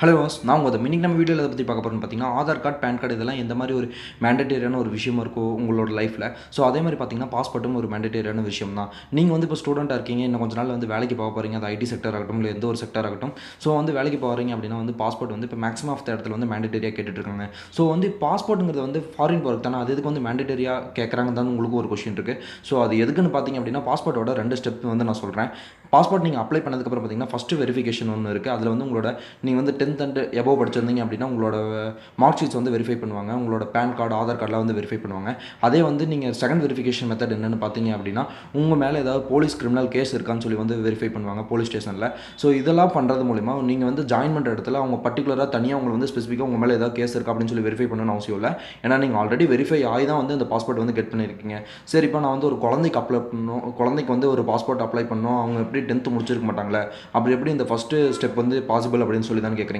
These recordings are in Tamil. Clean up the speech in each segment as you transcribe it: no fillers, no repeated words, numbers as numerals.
ஹலோ வாஸ் நான் உங்கள் இன்னைக்கு நம்ம வீடியோவில் பற்றி பார்க்க போகிறோம்னு பார்த்தீங்கன்னா ஆதார் கார்டு பேன் கார்டு இதெல்லாம் எந்த மாதிரி ஒரு மேண்டேட்டரியான ஒரு விஷயம் இருக்கும் உங்களோட லைஃப்பில். ஸோ அதே மாதிரி பார்த்தீங்கன்னா பாஸ்போர்ட்டும் ஒரு மேண்டேட்டரியான விஷயம் தான். நீங்கள் வந்து இப்போ ஸ்டூடெண்ட்டாக இருக்கீங்க, இன்னும் கொஞ்ச நாள் வந்து வேலைக்கு போக போகிறீங்க, அது ஐடி செக்டர் ஆகட்டும் இல்லை எந்த ஒரு செக்டர் ஆகட்டும். ஸோ வந்து வேலைக்கு போகிறீங்க அப்படின்னா வந்து பாஸ்போர்ட் வந்து இப்போ மேக்ஸிமம் ஆஃப் த இடத்துல வந்து மேண்டேட்டரியாக கேட்டுட்ருக்காங்க. ஸோ வந்து பாஸ்போர்ட்டுங்கிறது வந்து ஃபாரின் ஒர்க் தானே, அது எதுக்கு வந்து மேண்டேட்டரியாக கேட்குறாங்க தான் உங்களுக்கு ஒரு கொஸ்டின் இருக்குது. ஸோ அது எதுக்குன்னு பார்த்தீங்க அப்படின்னா பாஸ்போர்ட்டோட 2 ஸ்டெப் வந்து நான் சொல்கிறேன். பாஸ்போர்ட் நீங்கள் அப்ளை பண்ணதுக்கப்புறம் பார்த்தீங்கன்னா ஃபஸ்ட்டு வெரிஃபிகேஷன் ஒன்று இருக்குது. அதில் வந்து உங்களோட நீங்கள் வந்து 10th அண்ட் எபோவ் படிச்சிருந்தீங்க அப்படின்னா உங்களோட மார்க் ஷீட்ஸ் வந்து வெரிஃபை பண்ணுவாங்க, உங்களோட பேன் கார்டு ஆதார் கார்டெலாம் வந்து வெரிஃபை பண்ணுவாங்க. அதே வந்து நீங்கள் செகண்ட் வெரிஃபிகேஷன் மெத்தட் என்னென்னு பார்த்தீங்க அப்படின்னா உங்கள் மேலே ஏதாவது போலீஸ் கிரிமினல் கேஸ் இருக்கான்னு சொல்லி வந்து வெரிஃபை பண்ணுவாங்க போலீஸ் ஸ்டேஷனில். ஸோ இதெல்லாம் பண்ணுறது மூலிமா நீங்கள் வந்து ஜாயின் பண்ணுற இடத்துல அவங்க பர்டிகுலராக தனியாக உங்களை வந்து ஸ்பெசிஃபிக்காக உங்கள் மேலே ஏதாவது கேஸ் இருக்கா அப்படின்னு சொல்லி வெரிஃபை பண்ணணும்னு அவசியம் இல்லை. ஏன்னா நீங்கள் ஆல்ரெடி வெரிஃபை ஆகி தான் வந்து இந்த பாஸ்போர்ட் வந்து கெட் பண்ணியிருக்கீங்க. சரி, இப்போ நான் வந்து ஒரு குழந்தைக்கு அப்ளை பண்ணணும், குழந்தைக்கு வந்து ஒரு பாஸ்போர்ட் அப்ளை பண்ணணும், அவங்க எப்படி 10th முடிச்சிருக்க மாட்டாங்களே, அப்படி எப்படி இந்த ஃபஸ்ட்டு ஸ்டெப் வந்து பாசிபிள் அப்படின்னு சொல்லி தான் கேட்குறீங்க.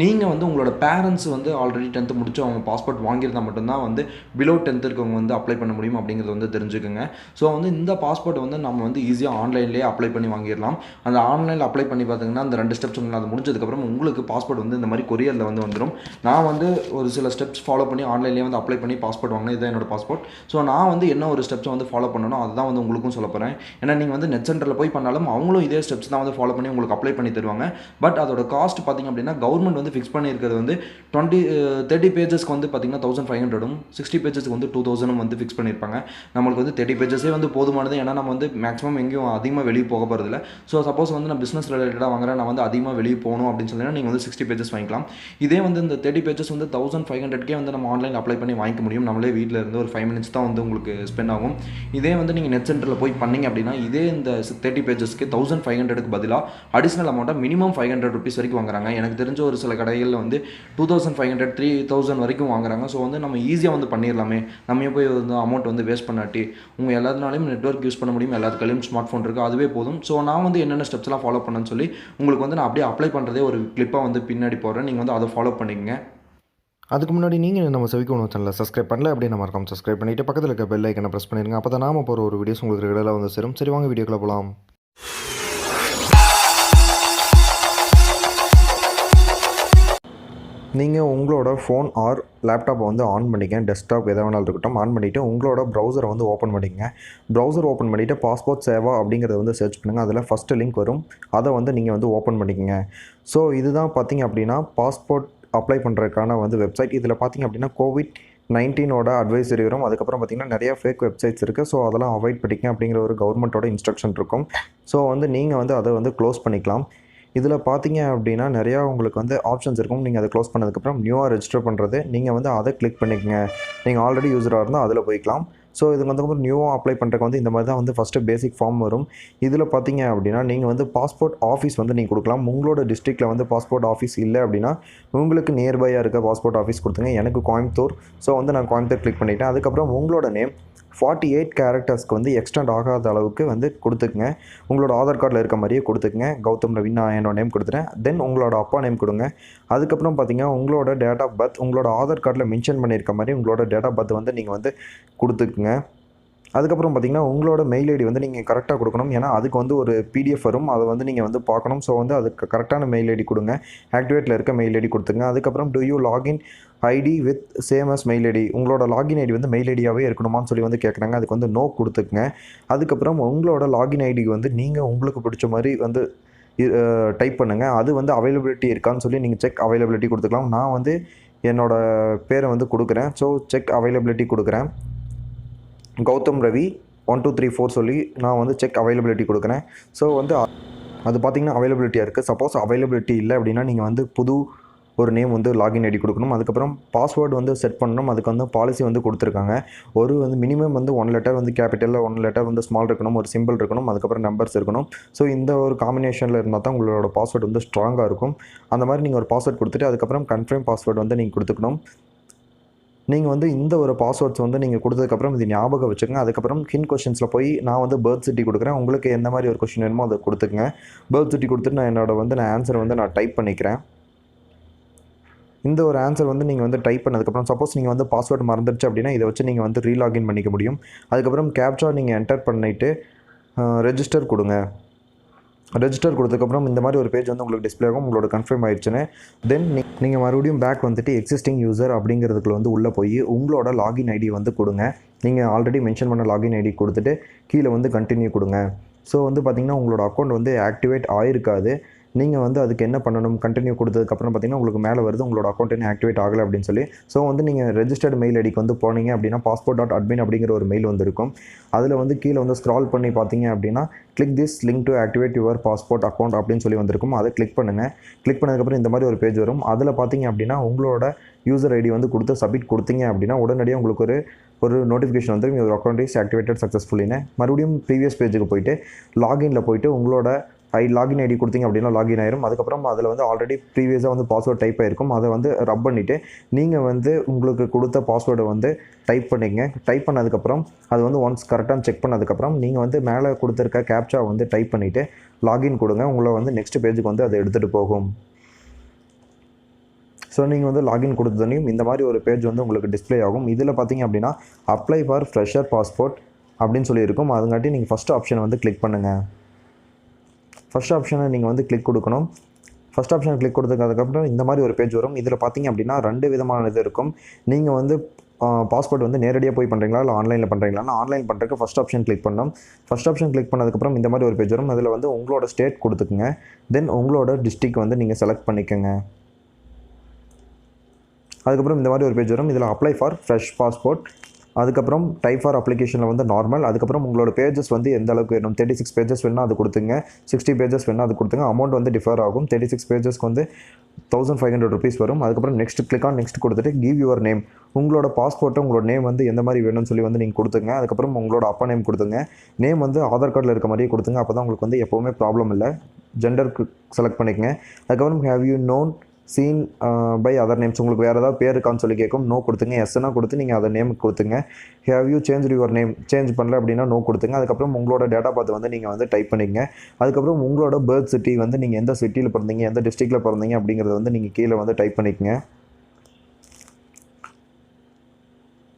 நீங்கள் வந்து உங்களோட பேரண்ட்ஸ் வந்து ஆல்ரெடி 10th முடிச்சு அவங்க பாஸ்போர்ட் வாங்கியிருந்தால் மட்டும்தான் வந்து பிலோ 10th இருக்கவங்க வந்து அப்ளை பண்ண முடியும் அப்படிங்கிறது வந்து தெரிஞ்சுக்கோங்க. ஸோ வந்து இந்த பாஸ்போர்ட் வந்து நம்ம வந்து ஈஸியாக ஆன்லைன்லேயே அப்ளை பண்ணி வாங்கிடலாம். அந்த ஆன்லைனில் அப்ளை பண்ணி பார்த்தீங்கன்னா அந்த 2 ஸ்டெப்ஸ் அது முடிஞ்சதுக்கப்புறம் உங்களுக்கு பாஸ்போர்ட் வந்து இந்த மாதிரி கொரியரில் வந்து வந்துடும். நான் வந்து ஒரு சில ஸ்டெப்ஸ் ஃபாலோ பண்ணி ஆன்லைன்லேயே வந்து அப்ளை பண்ணி பாஸ்போர்ட் வாங்கினேன். இதுதான் என்னோட பாஸ்போர்ட். ஸோ நான் வந்து என்ன ஒரு ஸ்டெப்ஸை வந்து ஃபாலோ பண்ணணும் அதுதான் வந்து உங்களுக்கும் சொல்ல போகிறேன். ஏன்னா நீங்கள் வந்து நெட் சென்டரில் போய் பண்ணாலும் அவங்களும் இதே ஸ்டெப்ஸ் தான் வந்து ஃபாலோ பண்ணி உங்களுக்கு அப்ளை பண்ணி தருவாங்க. பட் அதோட காஸ்ட் பார்த்திங்க அப்படின்னா கவர்மெண்ட் வந்து ஃபிக்ஸ் பண்ணியிருக்கிறது வந்து 30 பேஜஸ்க்கு வந்து பார்த்திங்கன்னா 1500 60 பேஜஸ்க்கு வந்து 2000 வந்து ஃபிக்ஸ் பண்ணியிருப்பாங்க. நம்மளுக்கு வந்து 30 பேஜஸே வந்து போதுமானது. ஏன்னா நம்ம வந்து மேக்ஸிமம் எங்கேயும் அதிகமாக வெளியே போக போகிறதில்ல. ஸோ சப்போஸ் வந்து நான் பிஸ்னஸ் ரிலேட்டடாக வாங்குறேன், நான் வந்து அதிகமாக வெளியே போகணும் அப்படின்னு சொன்னீங்கன்னா நீங்கள் வந்து 60 பேஜஸ் வாங்கிக்கலாம். இதே வந்து இந்த 30 பேஜஸ் வந்து 1500 வந்து நம்ம ஆன்லைனில் அப்ளை பண்ணி வாங்கிக்க முடியும். நம்மளே வீட்டில் இருந்து ஒரு 5 minutes தான் வந்து உங்களுக்கு ஸ்பெண்ட் ஆகும். இதே வந்து நீங்கள் நெட் சென்டரில் போய் பண்ணிங்க அப்படின்னா இதே இந்த 30 பேஜஸ்க்கு 1500க்கு பதிலாக அடிஷ்னல் அமௌண்ட்டாக மினிமம் 500 rupees வரைக்கும் வாங்குறாங்க. எனக்கு தெரிஞ்ச ஒரு சில கடைகளில் வந்து 2500 3000 வரைக்கும் வாங்குறாங்க. ஸோ வந்து நம்ம ஈஸியாக வந்து பண்ணிடலாமே, நம்ம போய் வந்து அமௌண்ட் வந்து வேஸ்ட் பண்ணாட்டி உங்கள் எல்லாத்தினாலையும் நெட்வொர்க் யூஸ் பண்ண முடியும், எல்லாத்துக்காலையும் ஸ்மார்ட் ஃபோன் இருக்குது, அதுவே போதும். ஸோ நான் வந்து என்னென்ன ஸ்டெப்ஸ்லாம் ஃபாலோ பண்ணேன்னு சொல்லி உங்களுக்கு வந்து நான் அப்படியே அப்ளை பண்ணுறதே ஒரு கிளிப்பாக வந்து பின்னாடி போடுறேன். நீங்கள் வந்து அதை ஃபாலோ பண்ணிக்கங்க. அதுக்கு முன்னாடி நீங்கள் நம்ம செவிக்கணும் சேனலில் சப்ஸ்கிரைப் பண்ணல அப்படியே நம்ம மறக்காம சப்ஸ்கிரைப் பண்ணிவிட்டு பக்கத்தில் இருக்க பெல் ஐக்கனை ப்ரெஸ் பண்ணிடுங்க. அப்போ தான் நாம போகிற ஒரு வீடியோஸ் உங்களுக்கு ரெகுலராக வந்து சேரும். சரி, வாங்க வீடியோக்குள்ளே போகலாம். நீங்கள் உங்களோட ஃபோன் ஆர் லேப்டாப்பை வந்து ஆன் பண்ணிக்க, டெஸ்க்டாப் எதை வேணாலும் இருக்கட்டும், ஆன் பண்ணிவிட்டு உங்களோட ப்ரௌசரை வந்து ஓப்பன் பண்ணிக்கங்க. ப்ரௌசர் ஓப்பன் பண்ணிவிட்டு passport-seva அப்படிங்கிறத வந்து சர்ச் பண்ணுங்கள். அதில் ஃபஸ்ட்டு லிங்க் வரும், அதை வந்து நீங்கள் வந்து ஓப்பன் பண்ணிக்கங்க. ஸோ இதுதான் பார்த்திங்க அப்படின்னா பாஸ்போர்ட் அப்ளை பண்ணுறதுக்கான வந்து வெப்சைட். இதில் பார்த்திங்க அப்படின்னா COVID-19 அட்வைசரி வரும். அதுக்கப்புறம் பார்த்திங்கன்னா நிறையா ஃபேக் வெப்சைட்ஸ் இருக்குது. ஸோ அதெல்லாம் அவாய்ட் பண்ணிக்க அப்படிங்கிற ஒரு கவர்மெண்ட்டோட இன்ஸ்ட்ரக்ஷன் இருக்கும். ஸோ வந்து நீங்கள் வந்து அதை வந்து க்ளோஸ் பண்ணிக்கலாம். இதில் பார்த்தீங்க அப்படின்னா நிறையா உங்களுக்கு வந்து ஆப்ஷன்ஸ் இருக்கும். நீங்கள் அதை க்ளோஸ் பண்ணதுக்கப்புறம் நியூவாக ரெஜிஸ்டர் பண்ணுறது, நீங்கள் வந்து அதை கிளிக் பண்ணிக்கங்க. நீங்கள் ஆல்ரெடி யூஸராக இருந்தால் அதில் போய்க்கலாம். ஸோ இதுக்கு வந்து நியூவாக அப்ளை பண்ணுறதுக்கு வந்து இந்த மாதிரி தான் வந்து ஃபஸ்ட்டு பேசிக் ஃபார்ம் வரும். இதில் பார்த்தீங்க அப்படின்னா நீங்கள் வந்து பாஸ்போர்ட் ஆஃபீஸ் வந்து நீங்கள் கொடுக்கலாம். உங்களோட டிஸ்ட்ரிக்ட்டில் வந்து பாஸ்போர்ட் ஆஃபீஸ் இல்லை அப்படின்னா உங்களுக்கு நியர்பையாக இருக்க பாஸ்போர்ட் ஆஃபீஸ் கொடுத்துங்க. எனக்கு கோயம்புத்தூர், ஸோ வந்து நான் கோயம்புத்தூர் கிளிக் பண்ணிவிட்டேன். அதுக்கப்புறம் உங்களோட நேம் 48 கேரக்டர்ஸ்க்கு வந்து எக்ஸ்டெண்ட் ஆகாத அளவுக்கு வந்து கொடுத்துக்குங்க. உங்களோட ஆதார் கார்டில் இருக்க மாதிரியே கொடுத்துக்குங்க. கௌதம் ரவி நான் என்னோட நேம் கொடுத்துட்டேன். தென் உங்களோட அப்பா நேம் கொடுங்க. அதுக்கப்புறம் பார்த்தீங்கன்னா உங்களோட டேட் ஆஃப் பர்த் உங்களோட ஆதார் கார்டில் மென்ஷன் பண்ணியிருக்க மாதிரி உங்களோட டேட் ஆஃப் பர்த் வந்து நீங்கள் வந்து கொடுத்துக்குங்க. அதுக்கப்புறம் பார்த்திங்கன்னா உங்களோட மெயில் ஐடி வந்து நீங்கள் கரெக்டாக கொடுக்கணும். ஏன்னா அதுக்கு வந்து ஒரு PDF வரும், அதை வந்து நீங்கள் வந்து பார்க்கணும். ஸோ வந்து அதுக்கு கரெக்டான மெயில் ஐடி கொடுங்க. ஆக்டிவேட்டில் இருக்க மெயில் ஐடி கொடுத்துங்க. அதுக்கப்புறம் do you login ID with same as mail ID, உங்களோட லாகின் ஐடி வந்து மெயில் ஐடியாகவே இருக்கணுமான்னு சொல்லி வந்து கேட்குறாங்க. அதுக்கு வந்து நோ கொடுத்துக்குங்க. அதுக்கப்புறம் உங்களோட லாகின் ஐடி வந்து நீங்கள் உங்களுக்கு பிடிச்ச மாதிரி வந்து டைப் பண்ணுங்கள். அது வந்து அவைலபிலிட்டி இருக்கான்னு சொல்லி நீங்கள் செக் அவைலபிலிட்டி கொடுத்துக்கலாம். நான் வந்து என்னோடய பேரை வந்து கொடுக்குறேன். ஸோ செக் அவைலபிலிட்டி கொடுக்குறேன். கௌதம் ரவி 1234 சொல்லி நான் வந்து செக் அவைலபிலிட்டி கொடுக்குறேன். ஸோ வந்து அது பார்த்திங்கன்னா அவைலபிலிட்டியாக இருக்குது. சப்போஸ் அவைலபிலிட்டி இல்லை அப்படின்னா நீங்கள் வந்து புது ஒரு நேம் வந்து லாகின் ஐடி கொடுக்கணும். அதுக்கப்புறம் பாஸ்வேர்டு வந்து செட் பண்ணணும். அதுக்கு வந்து பாலிசி வந்து கொடுத்துருக்காங்க. ஒரு வந்து மினிமம் வந்து 1 லெட்டர் வந்து கேபிட்டலில், 1 லெட்டர் வந்து ஸ்மால் இருக்கணும், ஒரு சிம்பிள் இருக்கணும், அதுக்கப்புறம் நம்பர்ஸ் இருக்கணும். ஸோ இந்த ஒரு காம்பினேஷனில் இருந்தால் தான் உங்களோட பாஸ்வேர்டு வந்து ஸ்ட்ராங்காக இருக்கும். அந்த மாதிரி நீங்கள் ஒரு பாஸ்வேர்டு கொடுத்துட்டு அதுக்கப்புறம் கன்ஃபார்ம் பாஸ்வேர்டு வந்து நீங்கள் கொடுத்துக்கணும். நீங்கள் வந்து இந்த ஒரு பாஸ்வேர்ட்ஸ் வந்து நீங்கள் கொடுத்ததுக்கப்புறம் இது ஞாபகம் வச்சுக்கோங்க. அதுக்கப்புறம் ஹிண்ட் கொஷின்ஸில் போய் நான் வந்து பர்த் சிட்டி கொடுக்குறேன். உங்களுக்கு எந்த மாதிரி ஒரு கொஷின் வேணுமோ அதை கொடுத்துக்குங்க. பர்த் சிட்டி கொடுத்துட்டு நான் ஆன்சர் வந்து நான் டைப் பண்ணிக்கிறேன். இந்த ஒரு ஆன்சர் வந்து நீங்கள் வந்து டைப் பண்ணதுக்கப்புறம் சப்போஸ் நீங்கள் வந்து பாஸ்வேர்டு மறந்துடுச்சு அப்படின்னா இதை வச்சு நீங்கள் வந்து ரீலாகின் பண்ணிக்க முடியும். அதுக்கப்புறம் கேப்சா நீங்கள் என்டர் பண்ணிவிட்டு ரெஜிஸ்டர் கொடுங்க. ரெஜிஸ்டர் கொடுத்ததுக்கப்புறம் இந்த மாதிரி ஒரு பேஜ் வந்து உங்களுக்கு டிஸ்ப்ளே ஆகும். உங்களோட கன்ஃபார்ம் ஆயிடுச்சுன்னு தென் நீங்கள் மறுபடியும் பேக் வந்துட்டு எக்ஸிஸ்டிங் யூசர் அப்படிங்கிறதுக்குள்ள வந்து உள்ளே போய் உங்களோட லாகின் ஐடி வந்து கொடுங்க. நீங்கள் ஆல்ரெடி மென்ஷன் பண்ண லாகின் ஐடி கொடுத்துட்டு கீழே வந்து கண்டினியூ கொடுங்க. ஸோ வந்து பார்த்திங்கன்னா உங்களோட அக்கௌண்ட் வந்து ஆக்டிவேட் ஆகிருக்காது. நீங்கள் வந்து அதுக்கு என்ன பண்ணணும், கண்டினியூ கொடுத்ததுக்கப்புறம் பார்த்திங்கன்னா உங்களுக்கு மேலே வருது உங்களோட அக்கௌண்ட் என்ன ஆக்டிவேட் ஆகலை அப்படின்னு சொல்லி. ஸோ வந்து நீங்கள் ரெஜிஸ்டர்டு மெயில் ஐடிக்கு வந்து போனீங்க அப்படின்னா passport.admin அப்படிங்கிற ஒரு மெயில் வந்துருக்கும். அதில் வந்து கீழே வந்து ஸ்க்ரால் பண்ணி பார்த்தீங்க அப்படின்னா click this link to activate your passport account அப்படின்னு சொல்லி வந்திருக்கும். அதை கிளிக் பண்ணுங்கள். கிளிக் பண்ணதுக்கப்புறம் இந்த மாதிரி ஒரு பேஜ் வரும். அதில் பார்த்தீங்க அப்படின்னா உங்களோட யூசர் ஐடி வந்து கொடுத்து சப்மிட் கொடுத்தீங்க அப்படின்னா உடனடியாக உங்களுக்கு ஒரு நோட்டிஃபிகேஷன் வந்துடும், யுவர் அக்கௌண்ட் இஸ் ஆக்டிவேட்டட் சக்ஸஸ்ஃபுல்லின்னு. மறுபடியும் ப்ரீவியஸ் பேஜுக்கு போயிட்டு லாகினில் போயிட்டு உங்களோட லாகின் ஐடி கொடுத்தீங்க அப்படின்னா லாகின் ஆயிரும். அதுக்கப்புறம் அதில் வந்து ஆல்ரெடி ப்ரீவியஸாக வந்து பாஸ்வேர்டு டைப் ஆகிருக்கும். அதை வந்து ரப் பண்ணிவிட்டு நீங்கள் வந்து உங்களுக்கு கொடுத்த பாஸ்வேர்டை வந்து டைப் பண்ணிக்கங்க. டைப் பண்ணதுக்கப்புறம் அது வந்து ஒன்ஸ் கரெக்டாக செக் பண்ணதுக்கப்புறம் நீங்கள் வந்து மேலே கொடுத்துருக்க கேப்சா வந்து டைப் பண்ணிவிட்டு லாகின் கொடுங்க. உங்களை வந்து நெக்ஸ்ட் பேஜுக்கு வந்து அதை எடுத்துகிட்டு போகும். ஸோ நீங்கள் வந்து லாகின் கொடுத்ததையும் இந்த மாதிரி ஒரு பேஜ் வந்து உங்களுக்கு டிஸ்ப்ளே ஆகும். இதில் பார்த்தீங்க அப்படின்னா அப்ளை ஃபார் ஃப்ரெஷர் பாஸ்போர்ட் அப்படின்னு சொல்லியிருக்கும். அதுங்காட்டி நீங்கள் ஃபஸ்ட் ஆப்ஷனை வந்து கிளிக் பண்ணுங்கள். ஃபஸ்ட் ஆப்ஷனை நீங்கள் வந்து கிளிக் கொடுக்கணும். ஃபஸ்ட் ஆப்ஷனை கிளிக் கொடுத்ததுக்கப்புறம் இந்த மாதிரி ஒரு பேஜ் வரும். இதில் பார்த்தீங்க அப்படின்னா 2 விதமான இது இருக்கும். நீங்கள் வந்து பாஸ்போர்ட் வந்து நேரடியாக போய் பண்ணுறீங்களா இல்லை ஆன்லைனில் பண்ணுறீங்களான்னு ஆன்லைன் பண்ணுறதுக்கு ஃபஸ்ட் ஆப்ஷன் கிளிக் பண்ணணும். ஃபஸ்ட் ஆப்ஷன் கிளிக் பண்ணதுக்கப்புறம் இந்த மாதிரி ஒரு பேஜ் வரும். அதில் வந்து உங்களோட ஸ்டேட் கொடுத்துக்குங்க. தென் உங்களோட டிஸ்ட்ரிக்ட் வந்து நீங்கள் செலக்ட் பண்ணிக்கோங்க. அதுக்கப்புறம் இந்த மாதிரி ஒரு பேஜ் வரும். இதில் அப்ளை ஃபார் ஃப்ரெஷ் பாஸ்போர்ட், அதுக்கப்புறம் டைப் ஃபார் அப்ளிகேஷனில் வந்து நார்மல், அதுக்கப்புறம் உங்களோட பேஜஸ் வந்து எந்த அளவுக்கு வேணும், 36 பேஜஸ் வேணும் அது கொடுத்துங்க, 60 பேஜஸ் வேணும் அது கொடுத்துங்க. அமௌண்ட் வந்து டிஃபர் ஆகும். 36 பேஜஸ்க்கு வந்து 1500 rupees வரும். அதுக்கப்புறம் நெக்ஸ்ட் கிளிக் ஆன் நெக்ஸ்ட் கொடுத்துட்டு கிவ் யுவர் நேம், உங்களோட பாஸ்போர்ட்டை உங்களோட நேம் வந்து எந்த மாதிரி வேணும்னு சொல்லி வந்து நீங்கள் கொடுத்துங்க. அதுக்கப்புறம் உங்களோட அப்பா நேம் கொடுத்துங்க. நேம் வந்து ஆதார் கார்டில் இருக்க மாதிரியே கொடுத்துங்க. அப்போ தான் உங்களுக்கு வந்து எப்போவுமே ப்ராப்ளம் இல்லை. ஜெண்டருக்கு செலக்ட் பண்ணிக்கங்க. அதுக்கப்புறம் have you known seen by other names, உங்களுக்கு வேறு ஏதாவது பேர் இருக்கான்னு சொல்லி கேட்கும். நோ கொடுத்துங்க. எஸ்னா கொடுத்து நீங்கள் அதை நேமுக்கு கொடுத்துங்க. Have you change your name, change பண்ணல அப்படின்னா நோ கொடுத்துங்க. அதுக்கப்புறம் உங்களோட டேட்டா பார்த்து வந்து நீங்கள் வந்து டைப் பண்ணிக்கங்க. அதுக்கப்புறம் உங்களோட பர்த் சிட்டி வந்து நீங்கள் எந்த சிட்டியில் பிறந்தீங்க, எந்த டிஸ்ட்ரிக்டில் பிறந்தீங்க அப்படிங்கிறத வந்து நீங்கள் கீழே வந்து டைப் பண்ணிக்கங்க.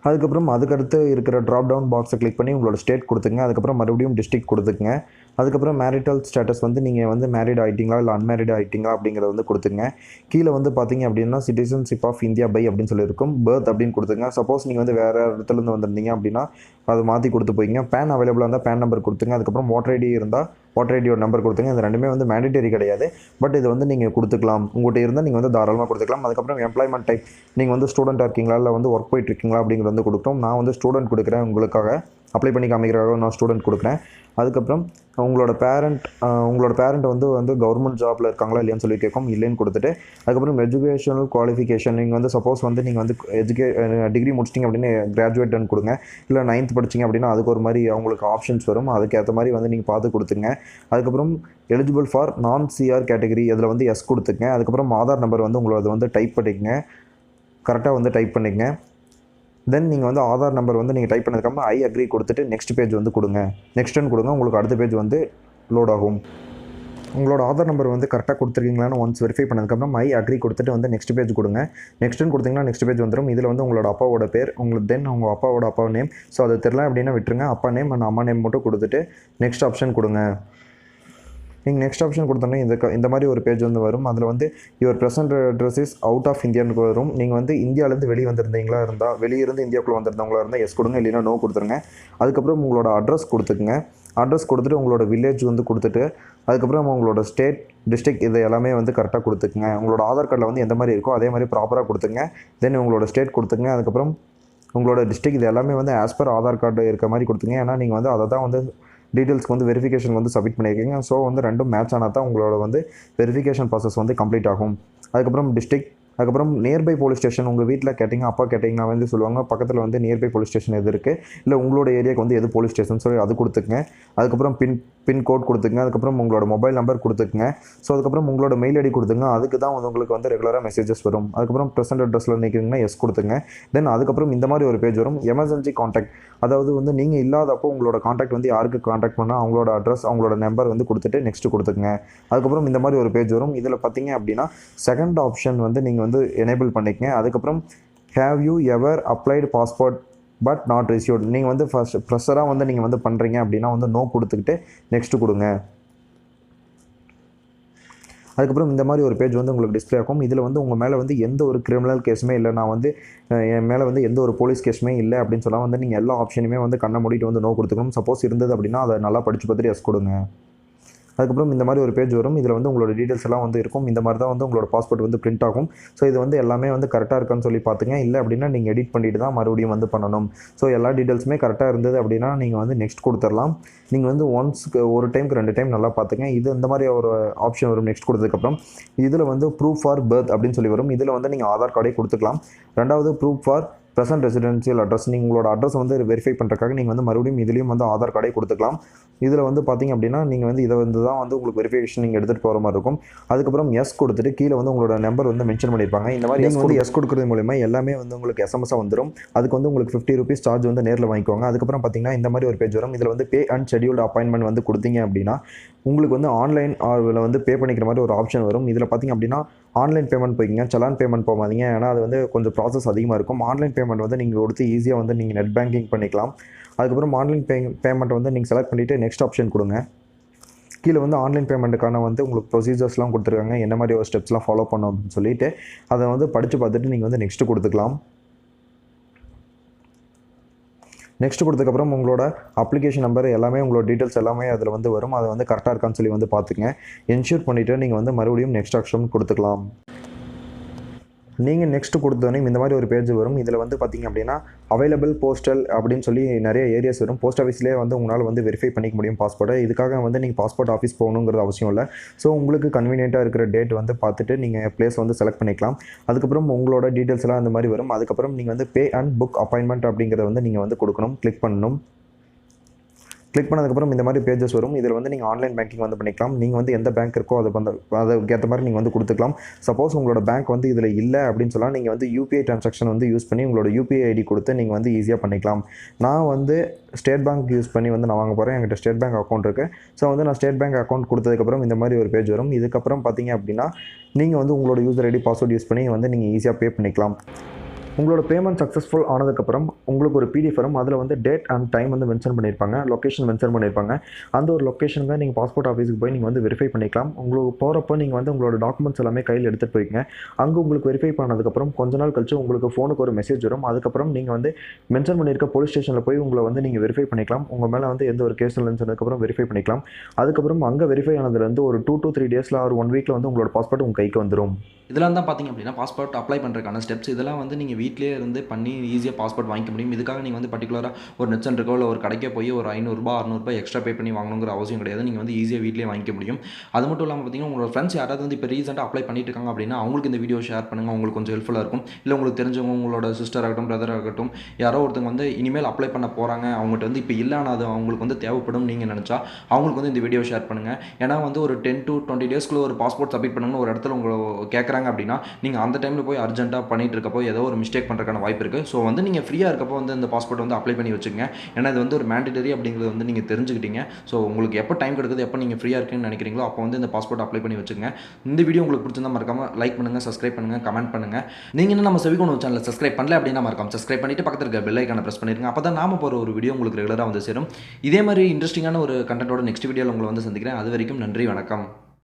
அதுக்கப்புறம் அதுக்கடுத்து இருக்கிற ட்ராப் டவுன் பாக்ஸை கிளிக் பண்ணி உங்களோட ஸ்டேட் கொடுத்துங்க. அதுக்கப்புறம் மறுபடியும் டிஸ்ட்ரிக்ட் கொடுத்துங்க. அதுக்கப்புறம் மேரிட்டல் ஸ்டேட்டஸ் வந்து நீங்கள் வந்து மேரிட் ஆகிட்டீங்களா இல்லை அன்மேரிட் ஆகிட்டீங்களா அப்படிங்கிறத வந்து கொடுத்துங்க. கீழே வந்து பார்த்தீங்க அப்படின்னா சிட்டிசன்ஷிப் ஆஃப் இந்தியா பை அப்படின்னு சொல்லியிருக்கும். பர்த் அப்படின்னு கொடுத்துங்க. சப்போஸ் நீங்கள் வந்து வேறு இடத்துலேருந்து வந்திருந்தீங்க அப்படின்னா அதை மாற்றி கொடுத்து போய்ங்க. பேன் அவைலபிளாக இருந்தால் பேன் நம்பர் கொடுத்துங்க. அதுக்கப்புறம் ஓட்டர் ஐடி இருந்தால் ஓட்டர் ஐடியோட நம்பர் கொடுத்துங்க. இது ரெண்டுமே வந்து மேண்டிட்டரி கிடையாது, பட் இது வந்து நீங்கள் கொடுத்துக்கலாம். உங்கள்கிட்ட இருந்தால் நீங்கள் வந்து தாராளமாக கொடுத்துக்கலாம். அதுக்கப்புறம் எம்ப்ளாய்மெண்ட் டைப், நீங்கள் வந்து ஸ்டூடெண்ட்டாக இருக்கீங்களா இல்லை வந்து ஒர்க் போயிட்டுருக்கீங்களா அப்படிங்கிறது வந்து கொடுக்குறோம். நான் வந்து ஸ்டூடெண்ட் கொடுக்குறேன், உங்களுக்காக அப்ளை பண்ணி காமிக்கிறதாக நான் ஸ்டூடெண்ட் கொடுக்குறேன். அதுக்கப்புறம் உங்களோட பேரண்ட் வந்து கவர்மெண்ட் ஜாப்பில் இருக்காங்களா இல்லையான்னு சொல்லி கேட்கும். இல்லைன்னு கொடுத்துட்டு அதுக்கப்புறம் எஜுகேஷனல் குவாலிஃபிகேஷன், நீங்கள் வந்து சப்போஸ் வந்து நீங்கள் வந்து டிகிரி முடிச்சிட்டிங்க அப்படின்னு கிராஜுவேட்னு கொடுங்க. இல்லை 9th படிச்சிங்க அப்படின்னா அதுக்கு ஒரு மாதிரி அவங்களுக்கு ஆப்ஷன்ஸ் வரும். அதுக்கேற்ற மாதிரி வந்து நீங்கள் பார்த்து கொடுத்துங்க. அதுக்கப்புறம் எலிஜிபிள் ஃபார் நான் சிஆர் கேட்டகரி, அதில் வந்து எஸ் கொடுத்துங்க. அதுக்கப்புறம் ஆதார் நம்பர் வந்து உங்களோட வந்து டைப் பண்ணிக்கங்க, கரெக்டாக வந்து டைப் பண்ணிக்கங்க. தென் நீங்கள் வந்து ஆதார் நம்பர் வந்து நீங்கள் டைப் பண்ணதுக்கப்புறம் ஐ அக்ரி கொடுத்துட்டு நெக்ஸ்ட் பேஜ் வந்து கொடுங்க. நெக்ஸ்ட்டுன்னு கொடுங்க. உங்களுக்கு அடுத்த பேஜ் வந்து லோட் ஆகும். உங்களோட ஆதார் நம்பர் வந்து கரெக்டாக கொடுத்துருக்கீங்களான்னு ஒன்ஸ் வெரிஃபை பண்ணதுக்கப்புறம் ஐ அக்ரி கொடுத்துட்டு வந்து நெக்ஸ்ட் பேஜ் கொடுங்க. நெக்ஸ்ட்டுன்னு கொடுத்தீங்கன்னா நெக்ஸ்ட் பேஜ் வந்துடும். இதில் வந்து உங்களோட அப்பாவோட பேர், உங்களுக்கு தென் உங்கள் அப்பா நேம், ஸோ அது தெரியல அப்படின்னா விட்டுருங்க. அப்பா நேம் அண்ட் அம்மா நேம் மட்டும் கொடுத்துட்டு நெக்ஸ்ட் ஆப்ஷன் கொடுங்க. நீங்கள் நெக்ஸ்ட் ஆப்ஷன் கொடுத்தோன்னே இந்த மாதிரி ஒரு பேஜ் வந்து வரும். அதில் வந்து your present address is out of இந்தியான்னு வரும். நீங்கள் வந்து இந்தியாவிலேருந்து வெளியே வந்திருந்தீங்களா இருந்தால், வெளியிருந்து இந்தியாவுக்குள்ளே வந்திருந்தவங்களா இருந்தால் எஸ் கொடுங்க, இல்லைன்னா நோ கொடுத்துருங்க. அதுக்கப்புறம் உங்களோட அட்ரஸ் கொடுத்துக்குங்க. அட்ரஸ் கொடுத்துட்டு உங்களோட வில்லேஜ் வந்து கொடுத்துட்டு அதுக்கப்புறம் உங்களோட ஸ்டேட், டிஸ்ட்ரிக்ட் இது எல்லாமே வந்து கரெக்டாக கொடுத்துக்குங்க. உங்களோட ஆதார் கார்டில் வந்து எந்த மாதிரி இருக்கோ அதே மாதிரி ப்ராப்பராக கொடுத்துங்க. தென் உங்களோட ஸ்டேட் கொடுத்துங்க. அதுக்கப்புறம் உங்களோட டிஸ்ட்ரிக்ட் இது எல்லாமே வந்து ஆஸ் பர் ஆதார் கார்டு இருக்க மாதிரி கொடுத்துங்க. ஏன்னா நீங்கள் வந்து அதை தான் வந்து டீட்டெயில்ஸ்க்கு வந்து வெரிஃபிகேஷன் வந்து சப்மிட் பண்ணியிருக்கீங்க. ஸோ வந்து ரெண்டும் மேட்ச் ஆனால் தான் உங்களோட வந்து வெரிஃபிகேஷன் ப்ராசஸ் வந்து கம்ப்ளீட் ஆகும். அதுக்கப்புறம் டிஸ்ட்ரிக்ட், அதுக்கப்புறம் நியர்பை போலீஸ் ஸ்டேஷன், உங்கள் வீட்டில் கேட்டிங்க அப்பா கேட்டிங்கன்னா வந்து சொல்லுவாங்க பக்கத்தில் வந்து நியர்பை போலீஸ் ஸ்டேஷன் எது இருக்குது, இல்லை உங்களோட ஏரியாவுக்கு வந்து எது போலீஸ் ஸ்டேஷன் சொல்லி அது கொடுத்துக்குங்க. அதுக்கப்புறம் பின்கோட் கொடுத்துங்க. அதுக்கப்புறம் உங்களோட மொபைல் நம்பர் கொடுத்துக்குங்க. ஸோ அதுக்கப்புறம் உங்களோட மெயில் ஐடி கொடுத்துங்க. அதுக்கு தான் வந்து உங்களுக்கு வந்து ரெகுலராக மெசேஜஸ் வரும். அதுக்கப்புறம் ப்ரெசென்ட் அட்ரஸில் நிற்கிறீங்கன்னா எஸ் கொடுத்துங்க. தென் அதுக்கப்புறம் இந்த மாதிரி ஒரு பேஜ் வரும். எமர்ஜென்சி காண்டாக்ட், அதாவது வந்து நீங்கள் இல்லாதப்போ உங்களோட காண்டாக்ட் வந்து யாருக்கு காண்டாக்ட் பண்ணால் அவங்களோட அட்ரஸ், அவங்களோட நம்பர் வந்து கொடுத்துட்டு நெக்ஸ்ட் கொடுத்துங்க. அதுக்கப்புறம் இந்த மாதிரி ஒரு பேஜ் வரும். இதில் பார்த்தீங்க அப்படின்னா செகண்ட் ஆப்ஷன் வந்து நீங்கள் வந்து எனேபிள் பண்ணிக்கங்க. அதுக்கப்புறம் have you ever applied passport but not received, நீங்கள் வந்து ஃபர்ஸ்ட் ப்ரெஷராக வந்து நீங்கள் வந்து பண்ணுறீங்க அப்படின்னா வந்து நோ கொடுத்துக்கிட்டு நெக்ஸ்ட்டு கொடுங்க. அதுக்கப்புறம் இந்த மாதிரி ஒரு பேஜ் வந்து உங்களுக்கு டிஸ்ப்ளே ஆகும். இதில் வந்து உங்கள் மேலே வந்து எந்த ஒரு கிரிமினல் கேஸுமே இல்லை, நான் வந்து என் மேலே வந்து எந்த ஒரு போலீஸ் கேஸுமே இல்லை அப்படின்னு சொன்னால் வந்து நீங்கள் எல்லா ஆப்ஷனுமே வந்து கண்ணை மூடிட்டு வந்து நோ கொடுத்துக்கணும். சப்போஸ் இருந்தது அப்படின்னா அதை நல்லா படித்து பார்த்துட்டு எஸ் கொடுங்க. அதுக்கப்புறம் இந்த மாதிரி ஒரு பேஜ் வரும். இதில் வந்து உங்களோட டீட்டெயில்ஸ் எல்லாம் வந்து இருக்கும். இந்த மாதிரி தான் வந்து உங்களோட பாஸ்போர்ட் வந்து பிரிண்ட் ஆகும். ஸோ இது வந்து எல்லாமே வந்து கரெக்டாக இருக்கான்னு சொல்லி பார்த்துங்க. இல்லை அப்படின்னா நீங்கள் எடிட் பண்ணிட்டு தான் மறுபடியும் வந்து பண்ணணும். ஸோ எல்லா டீட்டெயில்ஸுமே கரெக்டாக இருந்தது அப்படின்னா நீங்கள் வந்து நெக்ஸ்ட் கொடுத்துடலாம். நீங்கள் வந்து ஒன்ஸ்க்கு ஒரு டைமுக்கு 2 டைம் நல்லா பார்த்துங்க. இது இந்த மாதிரி ஒரு ஆப்ஷன் வரும். நெக்ஸ்ட் கொடுத்ததுக்கப்புறம் இதில் வந்து ப்ரூஃப் ஃபார் பர்த் அப்படின்னு சொல்லி வரும். இதில் வந்து நீங்கள் ஆதார் கார்டே கொடுத்துக்கலாம். ரெண்டாவது proof for present residential address, நீங்கள் உங்களோட அட்ரஸ் வந்து வெரிஃபை பண்ணுறதுக்காக நீங்கள் வந்து மறுபடியும் இதுலேயும் வந்து ஆதார் கார்டே கொடுத்துக்கலாம். இதில் வந்து பார்த்திங்க அப்படின்னா நீங்கள் வந்து இதை வந்து தான் வந்து உங்களுக்கு வெரிஃபிகேஷன் நீங்கள் எடுத்துகிட்டு போகிற மாதிரி இருக்கும். அதுக்கப்புறம் எஸ் கொடுத்துட்டு கீழே வந்து உங்களோட நம்பர் வந்து மென்ஷன் பண்ணியிருப்பாங்க. இந்த மாதிரி நீங்கள் வந்து எஸ் கொடுக்குறது மூலமா எல்லாமே வந்து உங்களுக்கு எஸ்எம்எஸ்ஸாக வந்துடும். அதுக்கு வந்து உங்களுக்கு 50 rupees சார்ஜ் வந்து நேரில் வாங்கிக்குவாங்க. அதுக்கப்புறம் பார்த்திங்கன்னா இந்த மாதிரி ஒரு பேஜ் வரும். இதில் வந்து பே அண்ட் ஷெட்யூல்டு அப்பாயின்மெண்ட் வந்து கொடுத்தீங்க அப்படின்னா உங்களுக்கு வந்து ஆன்லைன் இதில் வந்து பே பண்ணிக்கிற மாதிரி ஒரு ஆப்ஷன் வரும். இதில் பார்த்திங்க அப்படின்னா ஆன்லைன் பேமெண்ட் போய்க்கிங்க, சலான் பேமெண்ட் போகாதீங்க. ஏன்னா அது வந்து கொஞ்சம் ப்ராசஸ் அதிகமாக இருக்கும். ஆன்லைன் பேமெண்ட் வந்து நீங்கள் கொடுத்து ஈஸியாக வந்து நீங்கள் நெட் பேங்கிங் பண்ணிக்கலாம். அதுக்கப்புறம் ஆன்லைன் பேமெண்ட் வந்து நீங்கள் செலக்ட் பண்ணிவிட்டு நெக்ஸ்ட் ஆப்ஷன் கொடுங்க. கீழே வந்து ஆன்லைன் பேமெண்ட்டுக்கான வந்து உங்களுக்கு ப்ரொசீஜர்ஸ்லாம் கொடுத்துருக்காங்க, என்ன மாதிரி ஒரு ஸ்டெப்ஸ்லாம் ஃபாலோ பண்ணணும் அப்படின்னு சொல்லிட்டு அதை வந்து படித்து பார்த்துட்டு நீங்கள் வந்து நெக்ஸ்ட்டு கொடுத்துக்கலாம். நெக்ஸ்ட் கொடுத்ததுக்கப்புறம் உங்களோட அப்ளிகேஷன் நம்பர் எல்லாமே உங்களோட டீட்டெயில்ஸ் எல்லாமே அதில் வந்து வரும். அதை வந்து கரெக்டாக இருக்கான்னு சொல்லி வந்து பார்த்துங்க. என்ஷூர் பண்ணிவிட்டு நீங்கள் வந்து மறுபடியும் நெக்ஸ்ட் ஆப்ஷன் கொடுத்துக்கலாம். நீங்கள் நெக்ஸ்ட் கொடுத்தோன்னே இந்த மாதிரி ஒரு பேஜ் வரும். இதில் வந்து பார்த்திங்க அப்படின்னா அவைலபிள் போஸ்டல் அப்படின்னு சொல்லி நிறைய ஏரியாஸ் வரும். போஸ்ட் ஆஃபீஸ்லேயே வந்து உங்களால் வந்து வெரிஃபை பண்ணிக்க முடியும் பாஸ்போர்ட்டை. இதுக்காக வந்து நீங்கள் பாஸ்போர்ட் ஆஃபீஸ் போகணுங்கிறது அவசியம் இல்லை. ஸோ உங்களுக்கு கன்வீனியண்ட்டாக இருக்கிற டேட் வந்து பார்த்துட்டு நீங்கள் பிளேஸ் வந்து செலக்ட் பண்ணிக்கலாம். அதுக்கப்புறம் உங்களோட டீட்டெயில்ஸ் எல்லாம் அந்த மாதிரி வரும். அதுக்கப்புறம் நீங்கள் வந்து பே அண்ட் புக் அப்பாயின்மெண்ட் அப்படிங்கிறத வந்து நீங்கள் வந்து கொடுக்கணும், கிளிக் பண்ணணும். கிளிக் பண்ணதுக்கப்புறம் இந்த மாதிரி பேஜஸ் வரும். இதில் வந்து நீங்கள் ஆன்லைன் பேங்கிங் வந்து பண்ணிக்கலாம். நீங்கள் வந்து எந்த பேங்க் இருக்கோ அதுக்கு ஏற்ற மாதிரி நீங்கள் வந்து கொடுத்துக்கலாம். சப்போஸ் உங்களோட பேங்க் வந்து இதில் இல்லை அப்படின்னு சொன்னால் நீங்கள் வந்து யூபிஐ ட்ரான்சாக்ஷன் வந்து யூஸ் பண்ணி உங்களோட யூபிஐ ஐடி கொடுத்து நீங்கள் வந்து ஈஸியாக பண்ணிக்கலாம். நான் வந்து ஸ்டேட் பேங்க் யூஸ் பண்ணி வந்து நான் வாங்க போகிறேன். என்கிட்ட ஸ்டேட் பேங்க் அக்கௌண்ட் இருக்குது. ஸோ வந்து நான் ஸ்டேட் பேங்க் அக்கௌண்ட் கொடுத்ததுக்கப்புறம் இந்த மாதிரி ஒரு பேஜ் வரும். இதுக்கப்புறம் பார்த்தீங்க அப்படின்னா நீங்கள் வந்து உங்களோட யூசர் ஐடி பாஸ்வேர்ட் யூஸ் பண்ணி வந்து நீங்கள் ஈஸியாக பே பண்ணிக்கலாம். உங்களோட பேமெண்ட் சக்ஸஸ்ஃபுல் ஆனதுக்கப்புறம் உங்களுக்கு ஒரு பிடிஎஃப் வரும். அதில் வந்து டேட் அண்ட் டைம் வந்து மென்ஷன் பண்ணியிருப்பாங்க, லொக்கேஷன் மென்ஷன் பண்ணியிருப்பாங்க. அந்த ஒரு லொக்கேஷன் தான் நீங்கள் பாஸ்போர்ட் ஆஃபீஸுக்கு போய் நீங்கள் வந்து வெரிஃபை பண்ணிக்கலாம். உங்களுக்கு போகிறப்போ நீங்கள் வந்து உங்களோட டாக்குமெண்ட்ஸ் எல்லாமே கையில் எடுத்துகிட்டு போய்ங்க. அங்கே உங்களுக்கு வெரிஃபை பண்ணதுக்கப்புறம் கொஞ்ச நாள் கழிச்சு உங்களுக்கு ஃபோனுக்கு ஒரு மெசேஜ் வரும். அதுக்கப்புறம் நீங்கள் வந்து மென்ஷன் பண்ணியிருக்க போலீஸ் ஸ்டேஷனில் போய் உங்களை வந்து நீங்கள் வெரிஃபை பண்ணிக்கலாம். உங்கள் மேலே வந்து எந்த ஒரு கேஸ் இல்லைன்னு சொன்னதுக்கப்புறம் வெரிஃபை பண்ணிக்கலாம். அதுக்கப்புறம் அங்கே வெரிஃபை ஆனதுலேருந்து ஒரு 2 to 3 days ஒரு 1 week வந்து உங்களோட பாஸ்போர்ட் உங்கள் கைக்கு வந்துடும். இதெல்லாம் தான் பார்த்திங்க அப்படின்னா பாஸ்போர்ட் அப்ளை பண்ணுறதுக்கான ஸ்டெப்ஸ். இதெல்லாம் வந்து நீங்கள் வீட்டிலே இருந்து பண்ணி ஈஸியாக பாஸ்போர்ட் வாங்கிக்க முடியும். இதுக்காக நீங்கள் வந்து பர்டிகுலராக ஒரு நெட் சென்டருக்கோ இல்லை ஒரு கடைக்கே போய் ஒரு 500 600 எக்ஸ்ட்ரா பே பண்ணி வாங்கணுங்கிற அவசியம் கிடையாது. நீங்கள் வந்து ஈஸியாக வீட்டிலே வாங்கிக்க முடியும். அது மட்டும் இல்லாமல் பார்த்திங்கன்னா உங்களோட ஃப்ரெண்ட்ஸ் யாராவது வந்து இப்போ ரீசெண்டாக அப்ளை பண்ணிட்டு இருக்காங்க அப்படின்னா அவங்களுக்கு இந்த வீடியோ ஷேர் பண்ணுங்கள். உங்களுக்கு கொஞ்சம் ஹெல்ப்ஃபுல்லாக இருக்கும். இல்லை உங்களுக்கு தெரிஞ்சவங்க உங்களோட சிஸ்டர் ஆகட்டும், பிரதர் ஆகட்டும், யாரோ ஒருத்தங்க வந்து இனிமேல் அப்ளை பண்ண போகிறாங்க, அவங்ககிட்ட வந்து இப்போ இல்லைனா அது அவங்களுக்கு வந்து தேவைப்படும் நீங்கள் நினச்சா அவங்களுக்கு வந்து இந்த வீடியோ ஷேர் பண்ணுங்கள். ஏன்னா வந்து ஒரு 10 to 20 daysக்குள்ளே ஒரு பாஸ்போர்ட் சப்மிட் பண்ணுங்கன்னு ஒரு இடத்துல உங்களை கேட்குறாங்க அப்படின்னா நீங்கள் அந்த டைமில் போய் அர்ஜென்ட்டாக பண்ணிட்டு இருக்கப்போ ஏதோ ஒரு மிஸ்டேக் பண்ணுறதுக்கான வாய்ப்பு இருக்குது. ஸோ வந்து நீங்கள் ஃப்ரீயாக இருக்கப்போ வந்து இந்த பாஸ்போர்ட் வந்து அப்ளை பண்ணி வச்சுக்கோங்க. ஏன்னா இது வந்து ஒரு மேண்டேட்டரி அப்படிங்கிறது வந்து நீங்கள் தெரிஞ்சுக்கிட்டீங்க. ஸோ உங்களுக்கு எப்போ டைம் கிடைக்குது, எப்போ நீங்கள் ஃப்ரீயாக இருக்குன்னு நினைக்கிறீங்களோ அப்போ வந்து இந்த பாஸ்போர்ட் அப்ளை பண்ணி வச்சுக்கோங்க. இந்த வீடியோ உங்களுக்கு பிடிச்சிருந்தா மறக்காமல் லைக் பண்ணுங்கள், சப்ஸ்கிரைப் பண்ணுங்கள், கமெண்ட் பண்ணுங்கள். நீங்கள் இன்னும் நம்ம செவிகோணம் சேனலை சப்ஸ்கிரைப் பண்ணல அப்படின்னா மறக்காம சப்ஸ்கிரைப் பண்ணிட்டு பக்கத்தில் இருக்க பெல் ஐக்கானை ப்ரெஸ் பண்ணிருங்க. அப்போ தான் நாம போகிற ஒரு வீடியோ உங்களுக்கு ரெகுலராக வந்து சேரும். இதே மாதிரி இன்ட்ரெஸ்டிங்கான ஒரு கண்டென்ட்டோட நெக்ஸ்ட் வீடியோவில் உங்களை வந்து சந்திக்கிறேன். அது வரைக்கும் நன்றி, வணக்கம்.